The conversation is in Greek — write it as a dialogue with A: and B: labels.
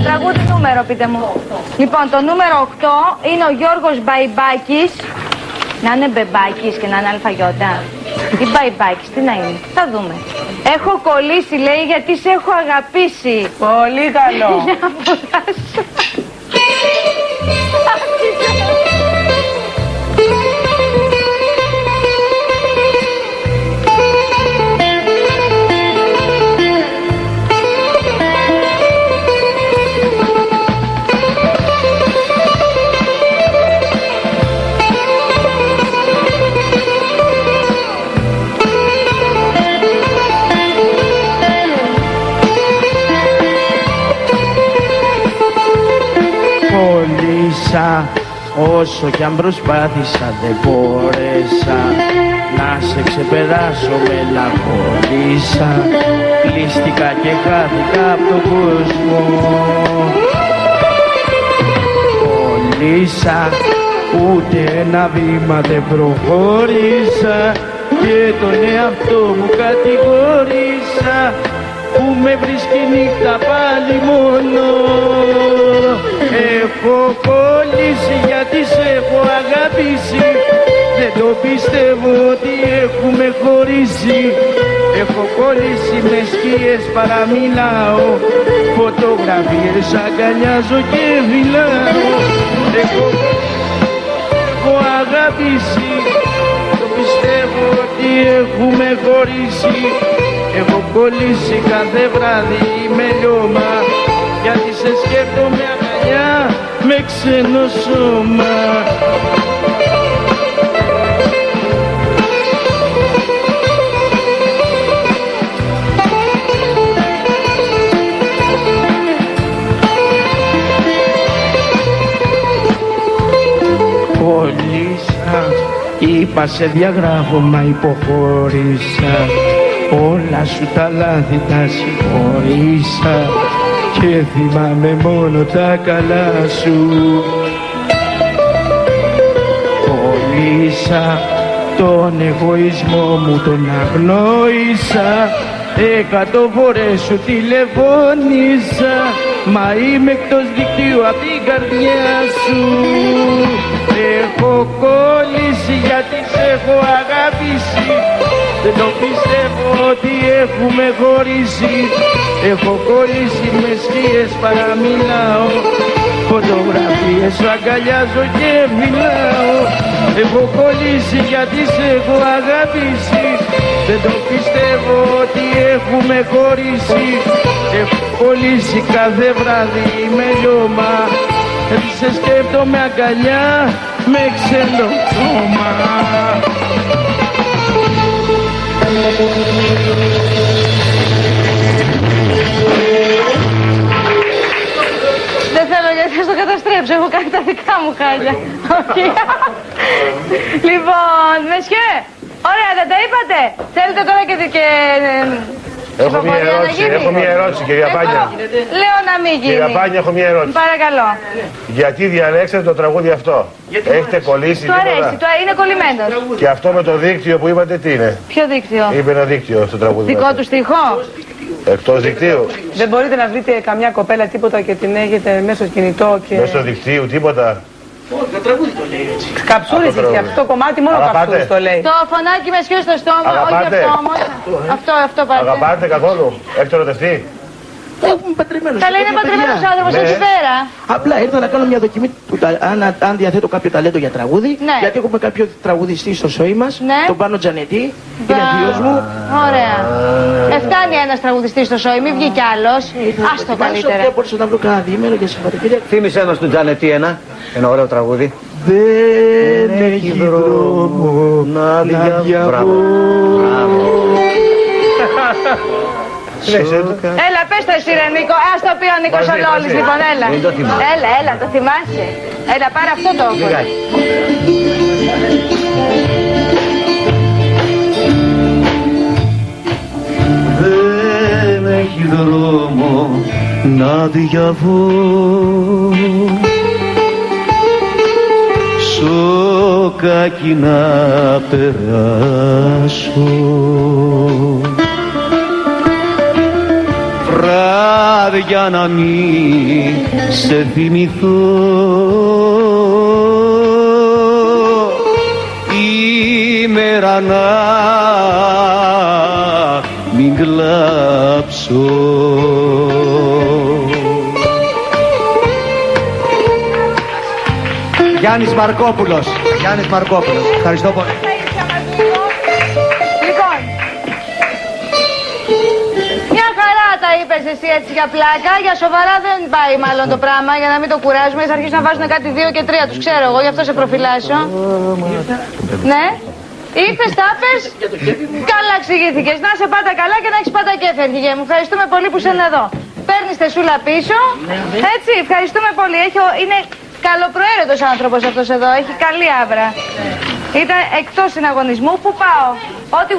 A: τραγούδι νούμερο, πείτε μου. Λοιπόν, το νούμερο 8 είναι ο Γιώργος Μπαϊμπάκης. Να είναι Μπεμπάκης και να είναι αλφαγιώτα. Ή Μπαϊμπάκης, τι να είναι. Θα δούμε. Έχω κολλήσει, λέει, γιατί σε έχω αγαπήσει.
B: Πολύ καλό.
C: Όσο κι αν προσπάθησα δεν μπόρεσα να σε ξεπεράσω, μελαγχολήσα. Κλείστηκα και χάθηκα από τον κόσμο. Κολλήσα, ούτε ένα βήμα δεν προχώρησα και τον εαυτό μου κατηγόρησα που με βρίσκει νύχτα πάλι μόνο. Έχω κολλήσει γιατί σε έχω αγαπήσει. Δεν το πιστεύω ότι έχουμε χωρίσει. Έχω κολλήσει με σκιές, παραμιλάω. Φωτογραφίες αγκαλιάζω και μιλάω. Έχω αγαπήσει. Το πιστεύω ότι έχουμε χωρίσει. Έχω κολλήσει κάθε βράδυ με λιώμα, γιατί σε σκέφτομαι αγκαλιά με ξένο σώμα. Κολλήσα, είπα σε διαγράφω μα υποχώρησα. Όλα σου τα λάθη τα συγχωρήσα και θυμάμαι μόνο τα καλά σου. Κολλήσα, τον εγωισμό μου τον αγνόησα. 100 φορές σου τηλεφώνησα, μα είμαι εκτός δικτύου απ' την καρδιά σου. Έχω κολλήσει γιατί σε έχω αγαπήσει. Δεν το πιστεύω ότι έχουμε χωρίσει. Έχω κολλήσει με σκιές, παραμιλάω. Φωτογραφίες αγκαλιάζω και μιλάω. Έχω κολλήσει γιατί σε έχω αγαπήσει. Δεν το πιστεύω ότι έχουμε χωρίσει. Έχω κολλήσει κάθε βράδυ με λιώμα, γιατί σε σκέφτομαι αγκαλιά με ξένο σώμα.
A: Δεν θέλω γιατί θα το καταστρέψω, έχω κάνει τα δικά μου χάλια. Λοιπόν, μεσιέ, ωραία δεν τα είπατε. Θέλετε τώρα και...
D: Έχω μια ερώτηση, κυρία Πάνια.
A: Λέω να μην γίνει.
D: Κυρία Πάνια, έχω μια ερώτηση.
A: Παρακαλώ.
D: Γιατί διαλέξατε το τραγούδι αυτό? Έχετε κολλήσει
A: τίποτα? Του αρέσει, είναι κολλημένος.
D: Και αυτό με το δίκτυο που είπατε τι είναι?
A: Ποιο δίκτυο?
D: Είπε ένα δίκτυο στο τραγούδι.
A: Δικό του στιχό?
D: Εκτός δικτύου.
B: Δεν μπορείτε να βρείτε καμιά κοπέλα τίποτα και την έχετε μέσω κινητό και...
D: Μέσω δικτύου τίποτα?
C: Όχι, το τραγούδι το λέει έτσι.
B: Καψούρης είχε αυτό το κομμάτι, μόνο καψούρης το λέει.
A: Το φωνάκι με σιώ στο στόμα,
D: αγαπάτε?
A: Όχι αυτό όμως. Αυτό πάτε.
D: Αγαπάτε καθόλου? Έχετε ερωτευτεί?
C: Έχουμε παντρεμένος.
A: Καλά είναι παντρεμένος άνθρωπος εκεί πέρα.
C: Απλά ήρθα να κάνω μια δοκιμή αν διαθέτω κάποιο ταλέντο για τραγούδι. Γιατί έχουμε κάποιο τραγουδιστή στο σόι μας, τον Πάνο Τζανετή, είναι θείος μου.
A: Ωραία. Φτάνει ένας τραγουδιστής στο σόι, μην βγει κι άλλος. Άστο καλύτερα.
C: Δεν μπορούσα να βρω κανένα διήμερο για συμπατικήρια.
E: Θύμησέ μας του Τζανετή ένα ωραίο τραγούδι.
C: Δεν έχει δρόμο να διαβώ.
A: Έλα, πες το εσύ ρε Νίκο, ας το πει ο Νίκος ο Λόλης λοιπόν, έλα. Έλα, το θυμάσαι. Έλα, πάρε αυτό το όγκο.
F: Δεν έχει δρόμο να διαβώ, σοκάκι να περάσω. βράδια να μην σε θυμηθώ, ημέρα να μην κλάψω.
E: Γιάννης Μαρκόπουλος. Γιάννης Μαρκόπουλος. Ευχαριστώ πολύ.
A: Λοιπόν, μια χαρά τα είπες εσύ έτσι για πλάκα, για σοβαρά δεν πάει μάλλον το πράγμα, για να μην το κουράζουμε. Θα αρχίσουν να βάζουν κάτι 2 και 3, τους ξέρω εγώ, γι' αυτό σε προφυλάσσω. Ναι. Είπες, τα πες, καλά εξηγήθηκες. Να σε πάντα καλά και να έχεις πάντα κέφι, αρχηγέ μου. Ευχαριστούμε πολύ που είσαι εδώ. Παίρνεις τεσούλα πίσω. Έτσι, ευχαριστούμε πολύ. Είναι καλοπροαίρετος άνθρωπος αυτός εδώ. Έχει καλή άβρα. Ήταν εκτός συναγωνισμού. Πού πάω? Ό,τι